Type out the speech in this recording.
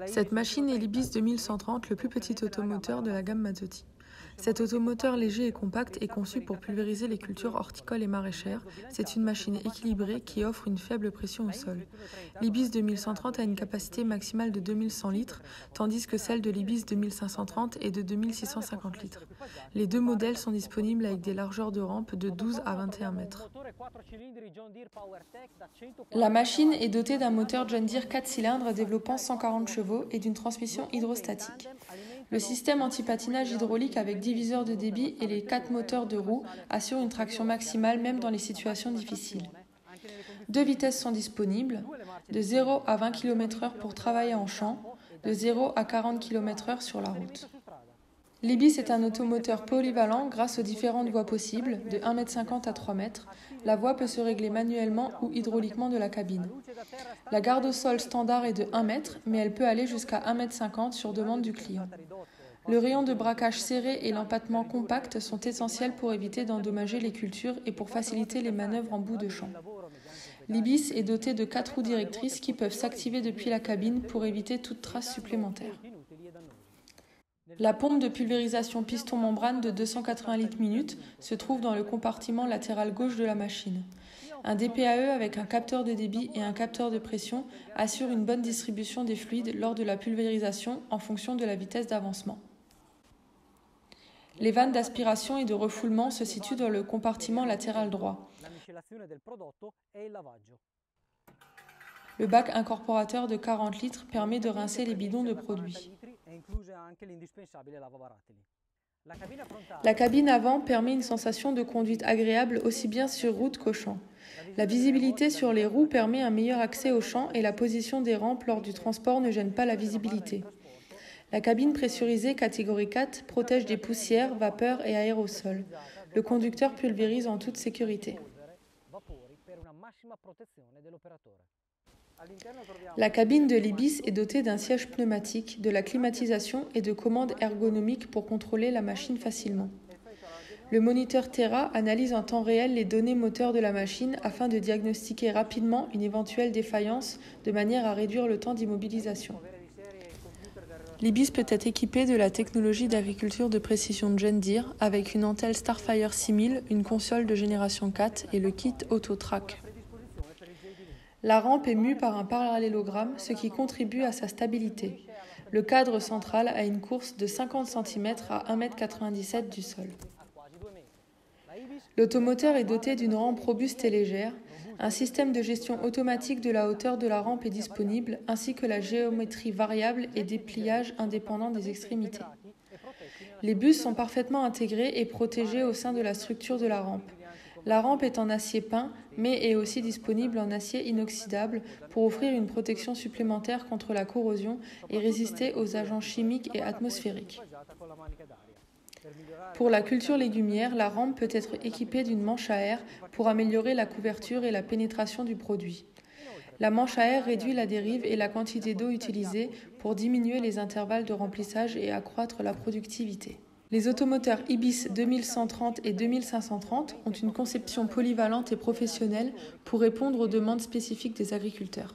Cette machine est l'Ibis 2130, le plus petit automoteur de la gamme Mazzotti. Cet automoteur léger et compact est conçu pour pulvériser les cultures horticoles et maraîchères. C'est une machine équilibrée qui offre une faible pression au sol. L'Ibis 2130 a une capacité maximale de 2100 litres, tandis que celle de l'Ibis 2530 est de 2650 litres. Les deux modèles sont disponibles avec des largeurs de rampe de 12 à 21 mètres. La machine est dotée d'un moteur John Deere 4 cylindres développant 140 chevaux et d'une transmission hydrostatique. Le système anti-patinage hydraulique avec diviseur de débit et les 4 moteurs de roues assurent une traction maximale même dans les situations difficiles. 2 vitesses sont disponibles, de 0 à 20 km/h pour travailler en champ, de 0 à 40 km/h sur la route. L'Ibis est un automoteur polyvalent grâce aux différentes voies possibles, de 1,50 m à 3 m. La voie peut se régler manuellement ou hydrauliquement de la cabine. La garde au sol standard est de 1 m, mais elle peut aller jusqu'à 1,50 m sur demande du client. Le rayon de braquage serré et l'empattement compact sont essentiels pour éviter d'endommager les cultures et pour faciliter les manœuvres en bout de champ. L'Ibis est doté de 4 roues directrices qui peuvent s'activer depuis la cabine pour éviter toute trace supplémentaire. La pompe de pulvérisation piston-membrane de 280 litres minute se trouve dans le compartiment latéral gauche de la machine. Un DPAE avec un capteur de débit et un capteur de pression assure une bonne distribution des fluides lors de la pulvérisation en fonction de la vitesse d'avancement. Les vannes d'aspiration et de refoulement se situent dans le compartiment latéral droit. Le bac incorporateur de 40 litres permet de rincer les bidons de produits. La cabine avant permet une sensation de conduite agréable aussi bien sur route qu'au champ. La visibilité sur les roues permet un meilleur accès au champ et la position des rampes lors du transport ne gêne pas la visibilité. La cabine pressurisée catégorie 4 protège des poussières, vapeurs et aérosols. Le conducteur pulvérise en toute sécurité. La cabine de l'Ibis est dotée d'un siège pneumatique, de la climatisation et de commandes ergonomiques pour contrôler la machine facilement. Le moniteur Terra analyse en temps réel les données moteurs de la machine afin de diagnostiquer rapidement une éventuelle défaillance de manière à réduire le temps d'immobilisation. L'Ibis peut être équipé de la technologie d'agriculture de précision de John Deere avec une Antel Starfire 6000, une console de génération 4 et le kit AutoTrack. La rampe est mue par un parallélogramme, ce qui contribue à sa stabilité. Le cadre central a une course de 50 cm à 1,97 m du sol. L'automoteur est doté d'une rampe robuste et légère. Un système de gestion automatique de la hauteur de la rampe est disponible, ainsi que la géométrie variable et dépliage indépendant des extrémités. Les bus sont parfaitement intégrés et protégés au sein de la structure de la rampe. La rampe est en acier peint, mais est aussi disponible en acier inoxydable pour offrir une protection supplémentaire contre la corrosion et résister aux agents chimiques et atmosphériques. Pour la culture légumière, la rampe peut être équipée d'une manche à air pour améliorer la couverture et la pénétration du produit. La manche à air réduit la dérive et la quantité d'eau utilisée pour diminuer les intervalles de remplissage et accroître la productivité. Les automoteurs Ibis 2130 et 2530 ont une conception polyvalente et professionnelle pour répondre aux demandes spécifiques des agriculteurs.